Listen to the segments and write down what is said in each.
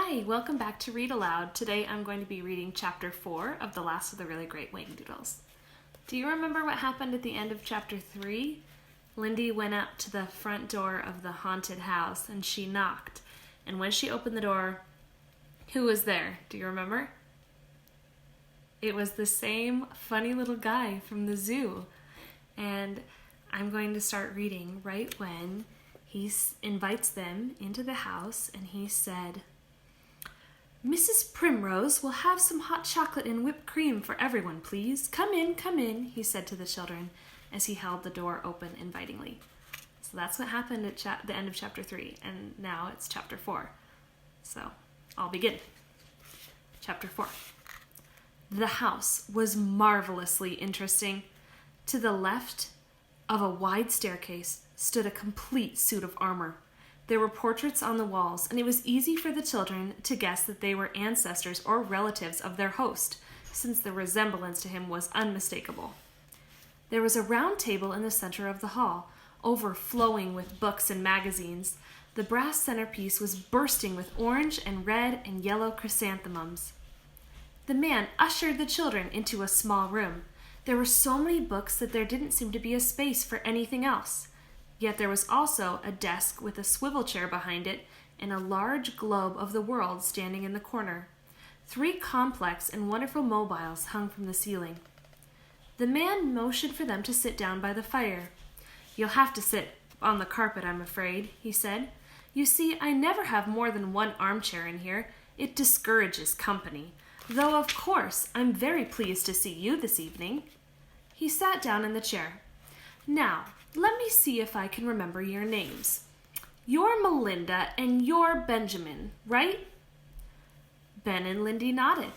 Hi, welcome back to Read Aloud. Today I'm going to be reading Chapter 4 of The Last of the Really Great Whangdoodles. Do you remember what happened at the end of Chapter 3? Lindy went up to the front door of the haunted house and she knocked. And when she opened the door, who was there? Do you remember? It was the same funny little guy from the zoo. And I'm going to start reading right when he invites them into the house and he said, "Mrs. Primrose will have some hot chocolate and whipped cream for everyone, please. Come in, he said to the children as he held the door open invitingly." So that's what happened at the end of Chapter 3, and now it's Chapter 4. So I'll begin. Chapter 4. The house was marvelously interesting. To the left of a wide staircase stood a complete suit of armor. There were portraits on the walls, and it was easy for the children to guess that they were ancestors or relatives of their host, since the resemblance to him was unmistakable. There was a round table in the center of the hall, overflowing with books and magazines. The brass centerpiece was bursting with orange and red and yellow chrysanthemums. The man ushered the children into a small room. There were so many books that there didn't seem to be a space for anything else. Yet there was also a desk with a swivel chair behind it and a large globe of the world standing in the corner. 3 complex and wonderful mobiles hung from the ceiling. The man motioned for them to sit down by the fire. "You'll have to sit on the carpet, I'm afraid," he said. "You see, I never have more than one armchair in here. It discourages company. Though, of course, I'm very pleased to see you this evening." He sat down in the chair. "Now, let me see if I can remember your names. You're Melinda and you're Benjamin, right?" Ben and Lindy nodded.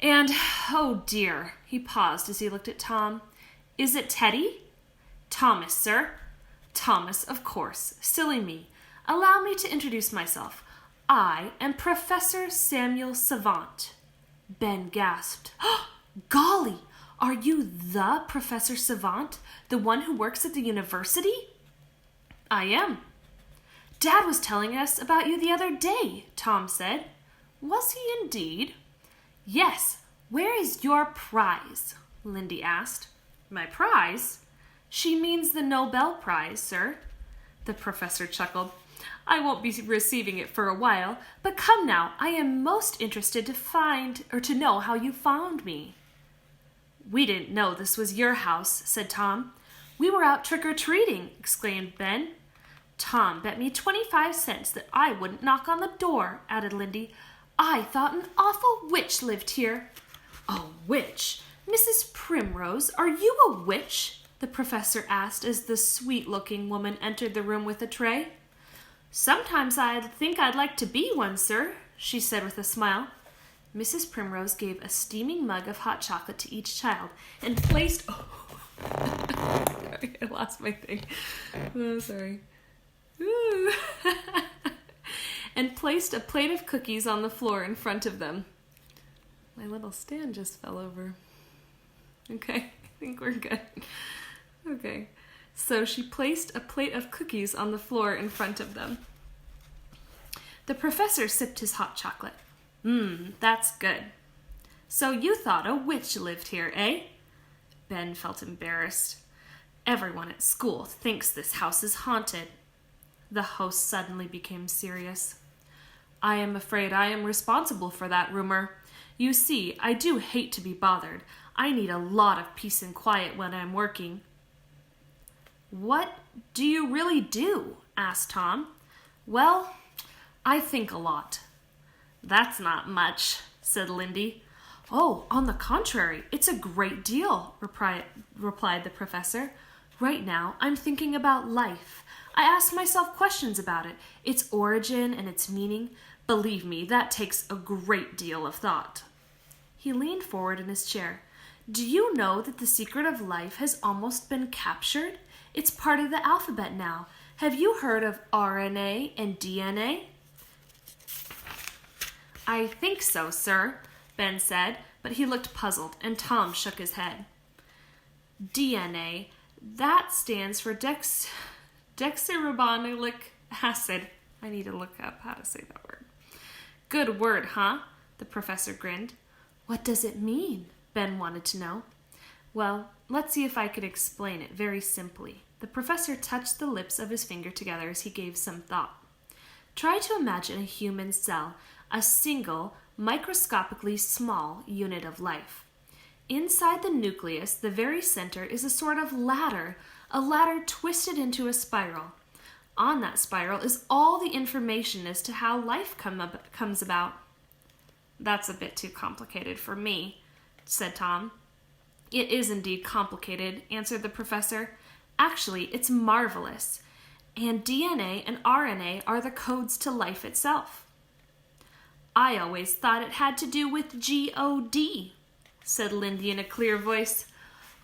"And, oh dear," he paused as he looked at Tom. "Is it Teddy?" "Thomas, sir." "Thomas, of course. Silly me. Allow me to introduce myself. I am Professor Samuel Savant." Ben gasped. "Golly! Are you the Professor Savant, the one who works at the university?" "I am." "Dad was telling us about you the other day," Tom said. "Was he indeed?" "Yes. Where is your prize?" Lindy asked. "My prize?" "She means the Nobel Prize, sir." The professor chuckled. "I won't be receiving it for a while, but come now, I am most interested to know how you found me." "We didn't know this was your house," said Tom. "We were out trick-or-treating," exclaimed Ben. "Tom bet me 25 cents that I wouldn't knock on the door," added Lindy. "I thought an awful witch lived here." "A witch? Mrs. Primrose, are you a witch?" the professor asked as the sweet-looking woman entered the room with a tray. "Sometimes I think I'd like to be one, sir," she said with a smile. Mrs. Primrose gave a steaming mug of hot chocolate to each child and placed... Sorry, I lost my thing. Oh, sorry. And placed a plate of cookies on the floor in front of them. My little stand just fell over. Okay, I think we're good. Okay, so she placed a plate of cookies on the floor in front of them. The professor sipped his hot chocolate. That's good. So you thought a witch lived here, eh?" Ben felt embarrassed. "Everyone at school thinks this house is haunted." The host suddenly became serious. "I am afraid I am responsible for that rumor. You see, I do hate to be bothered. I need a lot of peace and quiet when I'm working." "What do you really do?" asked Tom. "Well, I think a lot." "That's not much," said Lindy. "Oh, on the contrary, it's a great deal," replied the professor. "Right now, I'm thinking about life. I ask myself questions about it, its origin and its meaning. Believe me, that takes a great deal of thought." He leaned forward in his chair. "Do you know that the secret of life has almost been captured? It's part of the alphabet now. Have you heard of RNA and DNA?" "I think so, sir," Ben said, but he looked puzzled, and Tom shook his head. "DNA, that stands for deoxyribonucleic acid." I need to look up how to say that word. Good word, huh? The professor grinned. What does it mean? Ben wanted to know. Well, let's see if I could explain it very simply. The professor touched the lips of his finger together as he gave some thought. Try to imagine a human cell, a single, microscopically small unit of life. Inside the nucleus, the very center, is a sort of ladder, a ladder twisted into a spiral. On that spiral is all the information as to how life comes about. That's a bit too complicated for me, said Tom. It is indeed complicated, answered the professor. Actually, it's marvelous. And DNA and RNA are the codes to life itself. I always thought it had to do with G-O-D, said Lindy in a clear voice.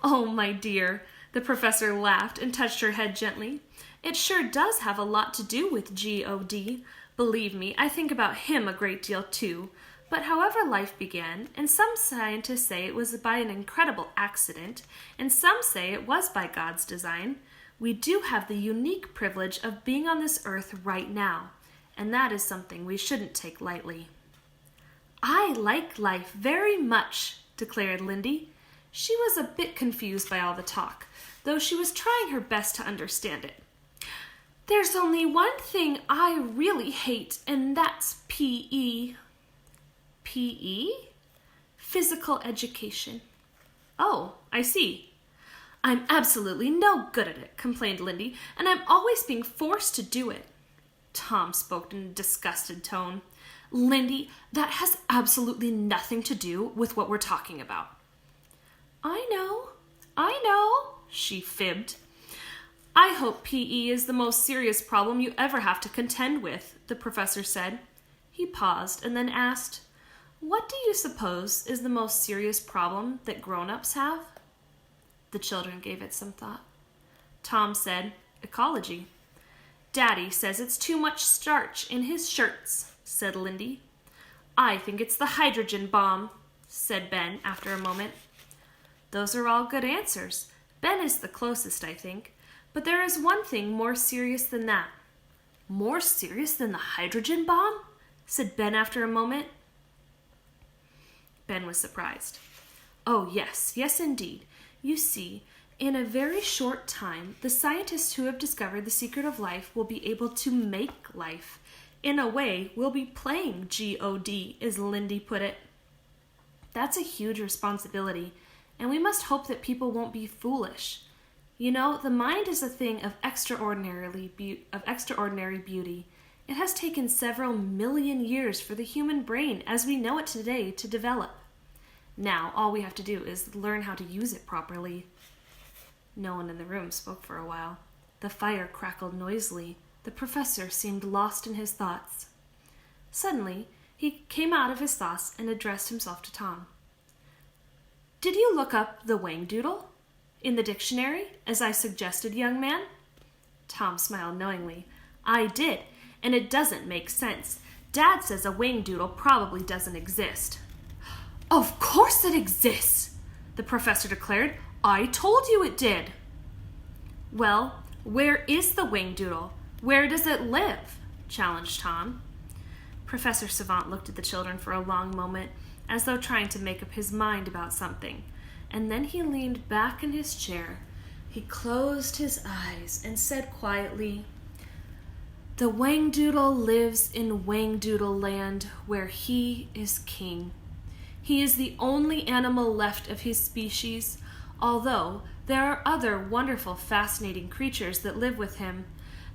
Oh, my dear, the professor laughed and touched her head gently. It sure does have a lot to do with G-O-D. Believe me, I think about him a great deal too. But however life began, and some scientists say it was by an incredible accident, and some say it was by God's design, we do have the unique privilege of being on this earth right now, and that is something we shouldn't take lightly. I like life very much, declared Lindy. She was a bit confused by all the talk, though she was trying her best to understand it. There's only one thing I really hate, and that's P.E. P.E.? Physical education. Oh, I see. I'm absolutely no good at it, complained Lindy, and I'm always being forced to do it. Tom spoke in a disgusted tone. Lindy, that has absolutely nothing to do with what we're talking about. I know, she fibbed. I hope P.E. is the most serious problem you ever have to contend with, the professor said. He paused and then asked, What do you suppose is the most serious problem that grown-ups have? The children gave it some thought. Tom said, Ecology. Daddy says it's too much starch in his shirts, said Lindy. I think it's the hydrogen bomb, said Ben after a moment. Those are all good answers. Ben is the closest, I think. But there is one thing more serious than that. More serious than the hydrogen bomb? Said Ben after a moment. Ben was surprised. Oh, yes indeed. You see, in a very short time, the scientists who have discovered the secret of life will be able to make life. In a way, we'll be playing G-O-D, as Lindy put it. That's a huge responsibility, and we must hope that people won't be foolish. You know, the mind is a thing of extraordinary beauty. It has taken several million years for the human brain, as we know it today, to develop. Now, all we have to do is learn how to use it properly. No one in the room spoke for a while. The fire crackled noisily. The professor seemed lost in his thoughts. Suddenly, he came out of his thoughts and addressed himself to Tom. Did you look up the Whangdoodle in the dictionary, as I suggested, young man? Tom smiled knowingly. I did, and it doesn't make sense. Dad says a Whangdoodle probably doesn't exist. Of course it exists, the professor declared. I told you it did. Well, where is the Whangdoodle? Where does it live? Challenged Tom. Professor Savant looked at the children for a long moment, as though trying to make up his mind about something, and then he leaned back in his chair. He closed his eyes and said quietly, The Whangdoodle lives in Whangdoodle land, where he is king. He is the only animal left of his species, although there are other wonderful, fascinating creatures that live with him.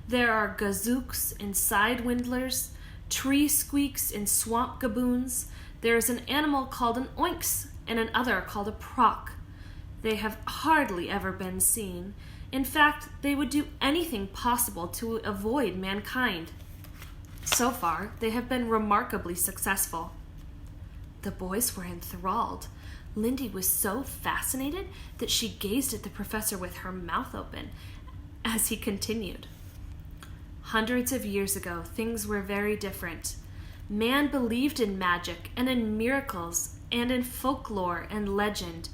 There are gazooks and sidewindlers, tree squeaks and swamp gaboons. There is an animal called an oinks and another called a proc. They have hardly ever been seen. In fact, they would do anything possible to avoid mankind. So far, they have been remarkably successful. The boys were enthralled. Lindy was so fascinated that she gazed at the professor with her mouth open as he continued. Hundreds of years ago, things were very different. Man believed in magic and in miracles and in folklore and legend.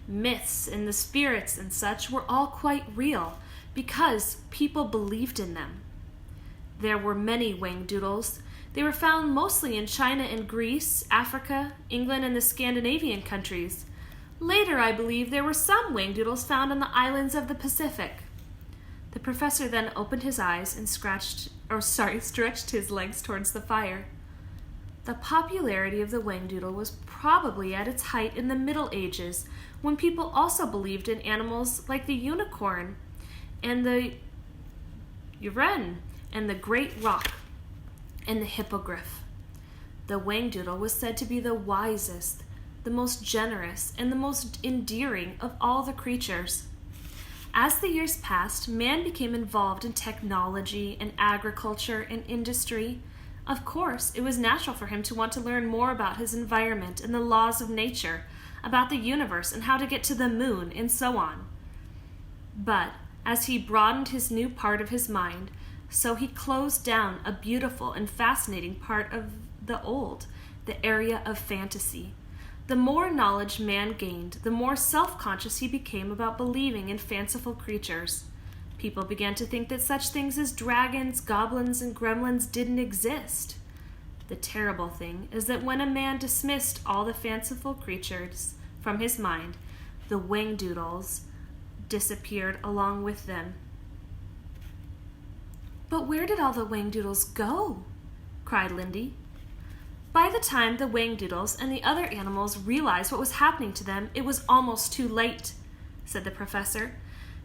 Myths and the spirits and such were all quite real because people believed in them. There were many Whangdoodles. They were found mostly in China and Greece, Africa, England, and the Scandinavian countries. Later, I believe, there were some Whangdoodles found on the islands of the Pacific. The professor then opened his eyes and stretched his legs towards the fire. The popularity of the Whangdoodle was probably at its height in the Middle Ages, when people also believed in animals like the unicorn and the wren and the great roc and the hippogriff. The Whangdoodle was said to be the wisest, the most generous, and the most endearing of all the creatures. As the years passed, man became involved in technology and agriculture and industry. Of course, it was natural for him to want to learn more about his environment and the laws of nature, about the universe and how to get to the moon, and so on. But as he broadened his new part of his mind, so he closed down a beautiful and fascinating part of the old, the area of fantasy. The more knowledge man gained, the more self-conscious he became about believing in fanciful creatures. People began to think that such things as dragons, goblins, and gremlins didn't exist. The terrible thing is that when a man dismissed all the fanciful creatures from his mind, the Whangdoodles disappeared along with them. "But where did all the Whangdoodles go?" cried Lindy. By the time the Whangdoodles and the other animals realized what was happening to them, it was almost too late, said the professor.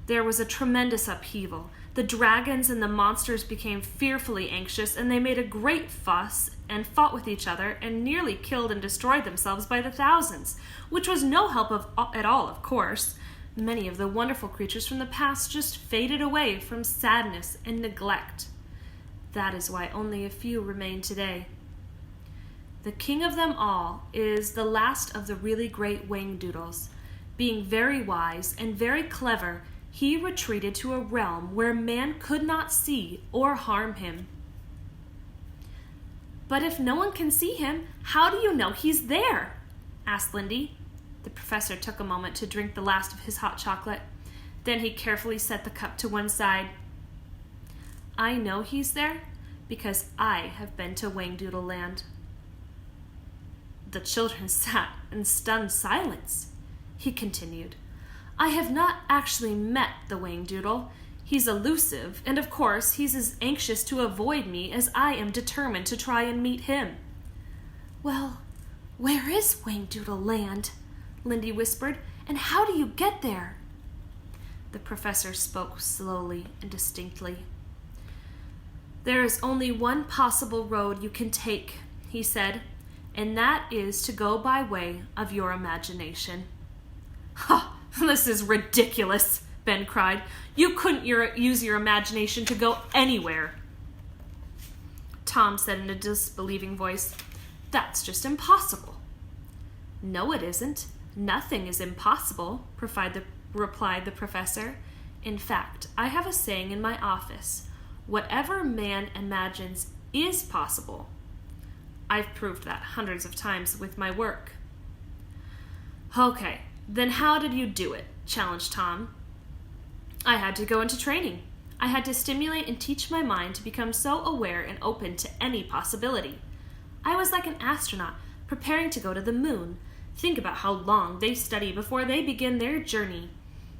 There was a tremendous upheaval. The dragons and the monsters became fearfully anxious, and they made a great fuss and fought with each other and nearly killed and destroyed themselves by the thousands, which was no help at all, of course. Many of the wonderful creatures from the past just faded away from sadness and neglect. That is why only a few remain today. The king of them all is the last of the really great Whangdoodles. Being very wise and very clever, he retreated to a realm where man could not see or harm him. "But if no one can see him, how do you know he's there?" asked Lindy. The professor took a moment to drink the last of his hot chocolate. Then he carefully set the cup to one side. "I know he's there because I have been to Whangdoodle Land." The children sat in stunned silence. He continued, "I have not actually met the Whangdoodle. He's elusive, and of course he's as anxious to avoid me as I am determined to try and meet him." "Well, where is Whangdoodle Land?" Lindy whispered, "and how do you get there?" The professor spoke slowly and distinctly. "There is only one possible road you can take," he said, "and that is to go by way of your imagination." "Ha! This is ridiculous," Ben cried. "You couldn't use your imagination to go anywhere." Tom said in a disbelieving voice, "That's just impossible." "No, it isn't. Nothing is impossible," replied the professor. "In fact, I have a saying in my office, whatever man imagines is possible. I've proved that hundreds of times with my work." "Okay, then how did you do it?" challenged Tom. "I had to go into training. I had to stimulate and teach my mind to become so aware and open to any possibility. I was like an astronaut preparing to go to the moon. Think about how long they study before they begin their journey.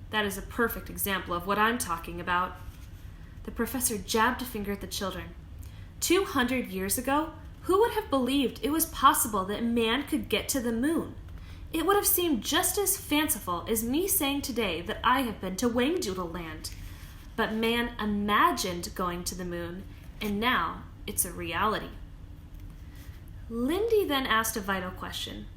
That is a perfect example of what I'm talking about." The professor jabbed a finger at the children. 200 years ago, who would have believed it was possible that man could get to the moon? It would have seemed just as fanciful as me saying today that I have been to Whangdoodle Land. But man imagined going to the moon, and now it's a reality. Lindy then asked a vital question.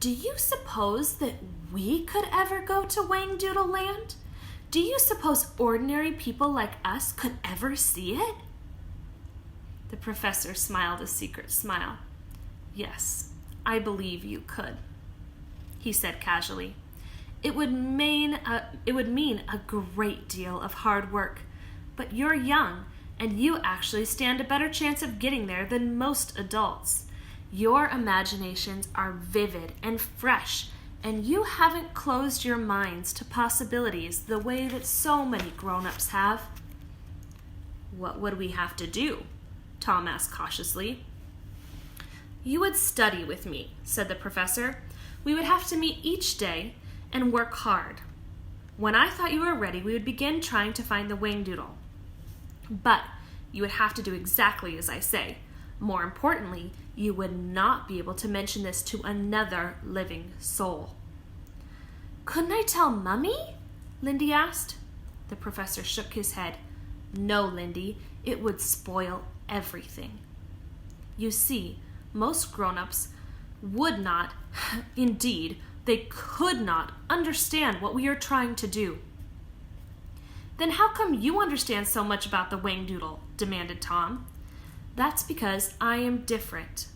"Do you suppose that we could ever go to Whangdoodle Land? Do you suppose ordinary people like us could ever see it?" The professor smiled a secret smile. "Yes, I believe you could," he said casually. It would mean a great deal of hard work, but you're young, and you actually stand a better chance of getting there than most adults. Your imaginations are vivid and fresh, and you haven't closed your minds to possibilities the way that so many grown-ups have." "What would we have to do?" Tom asked cautiously. You would study with me, said the professor. We would have to meet each day and work hard. When I thought you were ready, we would begin trying to find the Whangdoodle. But you would have to do exactly as I say. More importantly, you would not be able to mention this to another living soul. Couldn't I tell Mummy? Lindy asked. The professor shook his head. No, Lindy, it would spoil everything. You see, most grown-ups would not, indeed, they could not understand what we are trying to do. Then how come you understand so much about the Whangdoodle? Demanded Tom. That's because I am different.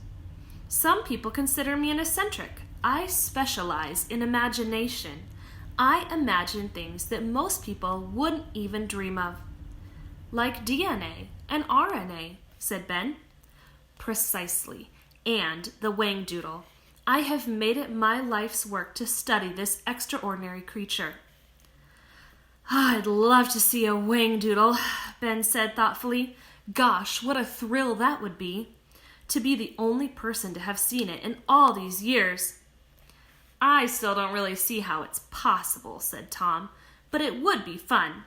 Some people consider me an eccentric. I specialize in imagination. I imagine things that most people wouldn't even dream of. Like DNA and RNA, said Ben. Precisely. And the Whangdoodle. I have made it my life's work to study this extraordinary creature. I'd love to see a Whangdoodle, Ben said thoughtfully. Gosh, what a thrill that would be. To be the only person to have seen it in all these years. I still don't really see how it's possible, said Tom, but it would be fun.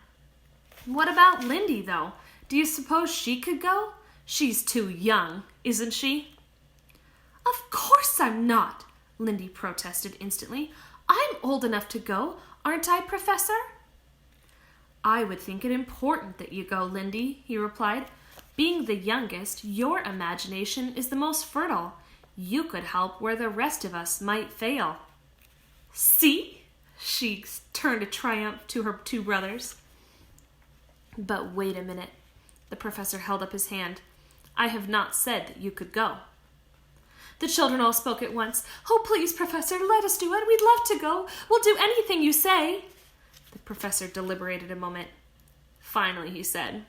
What about Lindy, though? Do you suppose she could go? She's too young, isn't she? Of course I'm not, Lindy protested instantly. I'm old enough to go, aren't I, Professor? I would think it important that you go, Lindy, he replied. Being the youngest, your imagination is the most fertile. You could help where the rest of us might fail. See? She turned a triumph to her two brothers. But wait a minute. The professor held up his hand. I have not said that you could go. The children all spoke at once. Oh, please, Professor, let us do it. We'd love to go. We'll do anything you say. The professor deliberated a moment. Finally, he said,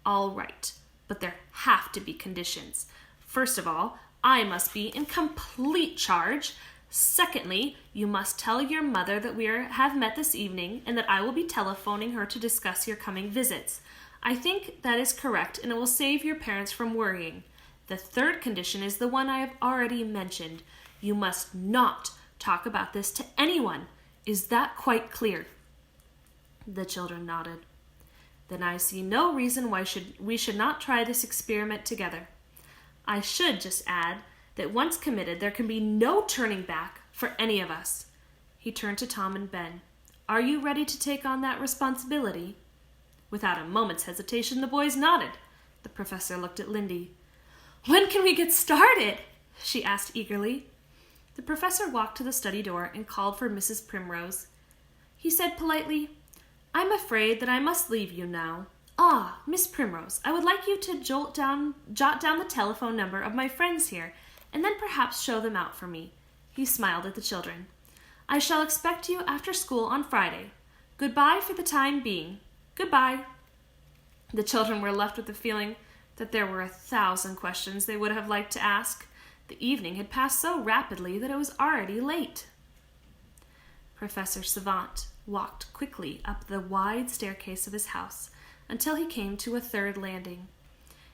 all right, but there have to be conditions. First of all, I must be in complete charge. Secondly, you must tell your mother that we have met this evening and that I will be telephoning her to discuss your coming visits. I think that is correct, and it will save your parents from worrying. The third condition is the one I have already mentioned. You must not talk about this to anyone. Is that quite clear? The children nodded. Then I see no reason why we should not try this experiment together. I should just add that once committed, there can be no turning back for any of us. He turned to Tom and Ben. Are you ready to take on that responsibility? Without a moment's hesitation, the boys nodded. The professor looked at Lindy. When can we get started? She asked eagerly. The professor walked to the study door and called for Mrs. Primrose. He said politely, I'm afraid that I must leave you now. Ah, Miss Primrose, I would like you to jot down the telephone number of my friends here, and then perhaps show them out for me. He smiled at the children. I shall expect you after school on Friday. Goodbye for the time being. Goodbye. The children were left with the feeling that there were 1,000 questions they would have liked to ask. The evening had passed so rapidly that it was already late. Professor Savant walked quickly up the wide staircase of his house until he came to a third landing.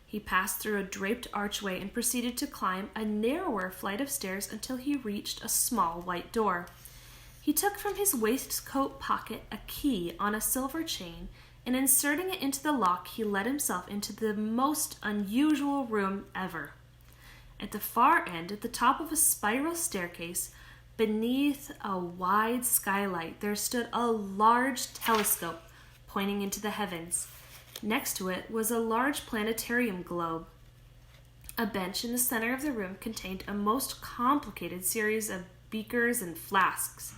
He passed through a draped archway and proceeded to climb a narrower flight of stairs until he reached a small white door. He took from his waistcoat pocket a key on a silver chain, and inserting it into the lock, he let himself into the most unusual room ever. At the far end, at the top of a spiral staircase, beneath a wide skylight, there stood a large telescope pointing into the heavens. Next to it was a large planetarium globe. A bench in the center of the room contained a most complicated series of beakers and flasks.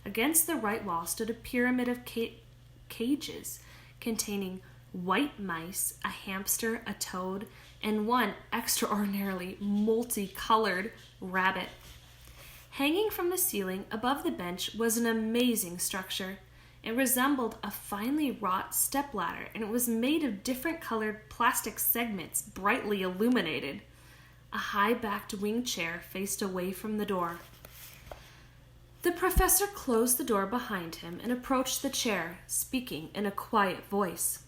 Against the right wall stood a pyramid of cages containing white mice, a hamster, a toad, and one extraordinarily multicolored rabbit. Hanging from the ceiling above the bench was an amazing structure. It resembled a finely wrought stepladder, and it was made of different colored plastic segments, brightly illuminated. A high-backed wing chair faced away from the door. The professor closed the door behind him and approached the chair, speaking in a quiet voice.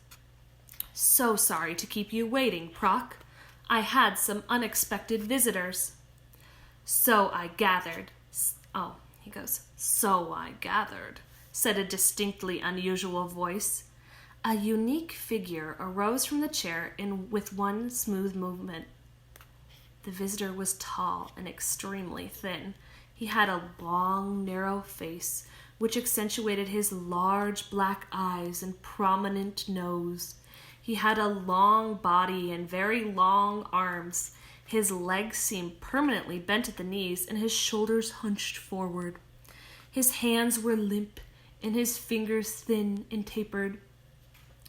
So sorry to keep you waiting, Proc. I had some unexpected visitors. So I gathered, said a distinctly unusual voice. A unique figure arose from the chair with one smooth movement. The visitor was tall and extremely thin. He had a long, narrow face, which accentuated his large black eyes and prominent nose. He had a long body and very long arms. His legs seemed permanently bent at the knees, and his shoulders hunched forward. His hands were limp, and his fingers thin and tapered.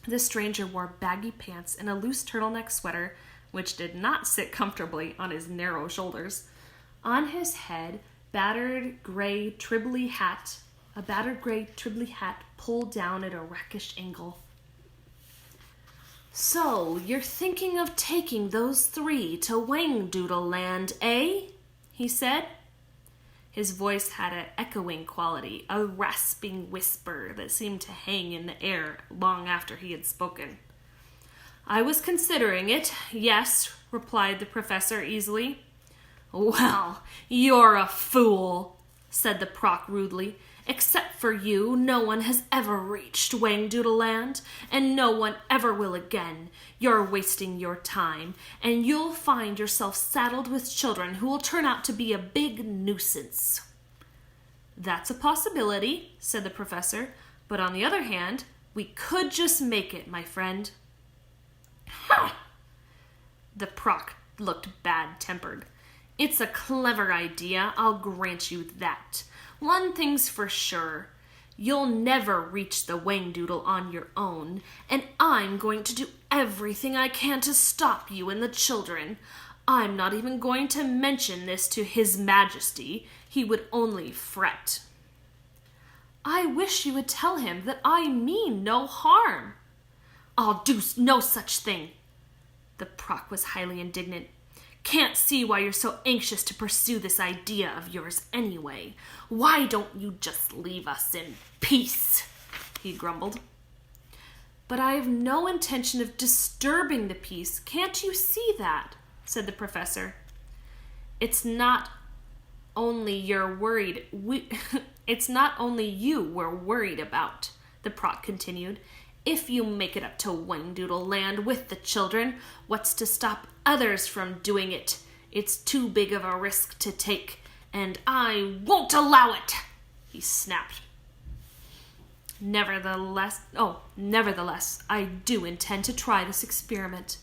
The stranger wore baggy pants and a loose turtleneck sweater, which did not sit comfortably on his narrow shoulders. On his head, a battered gray Tribbley hat pulled down at a rakish angle. So, you're thinking of taking those 3 to Whangdoodle Land, eh? He said. His voice had an echoing quality, a rasping whisper that seemed to hang in the air long after he had spoken. I was considering it, yes, replied the professor easily. Well, you're a fool, said the Proc rudely. Except for you, no one has ever reached Whangdoodle Land, and no one ever will again. You're wasting your time, and you'll find yourself saddled with children who will turn out to be a big nuisance. That's a possibility, said the professor, but on the other hand, we could just make it, my friend. Ha! The Proc looked bad-tempered. It's a clever idea, I'll grant you that. One thing's for sure, you'll never reach the Whangdoodle on your own, and I'm going to do everything I can to stop you and the children. I'm not even going to mention this to His Majesty. He would only fret. I wish you would tell him that I mean no harm. I'll do no such thing. The Proc was highly indignant. Can't see why you're so anxious to pursue this idea of yours anyway. Why don't you just leave us in peace? He grumbled. But I have no intention of disturbing the peace. Can't you see that? Said the professor. It's not only you we're worried about, the Proc continued. If you make it up to Whangdoodle Land with the children, what's to stop others from doing it? It's too big of a risk to take, and I won't allow it, he snapped. Nevertheless, I do intend to try this experiment.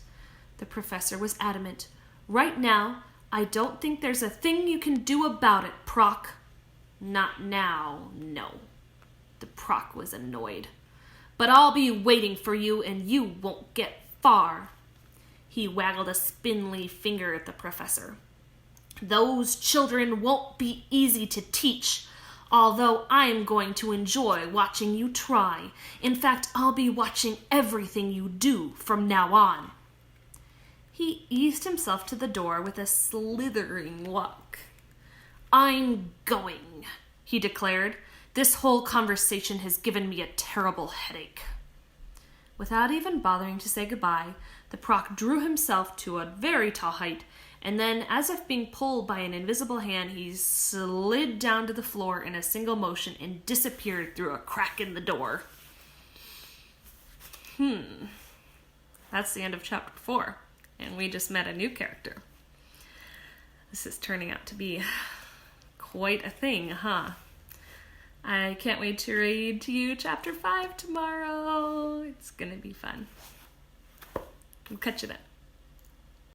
The professor was adamant. Right now, I don't think there's a thing you can do about it, Proc. Not now, no. The Proc was annoyed. But I'll be waiting for you, and you won't get far. He waggled a spindly finger at the professor. Those children won't be easy to teach, although I'm going to enjoy watching you try. In fact, I'll be watching everything you do from now on. He eased himself to the door with a slithering walk. I'm going, he declared. This whole conversation has given me a terrible headache. Without even bothering to say goodbye, the Proc drew himself to a very tall height, and then, as if being pulled by an invisible hand, he slid down to the floor in a single motion and disappeared through a crack in the door. That's the end of chapter 4, and we just met a new character. This is turning out to be quite a thing, huh? I can't wait to read to you chapter 5 tomorrow. It's gonna be fun. I'll catch you then.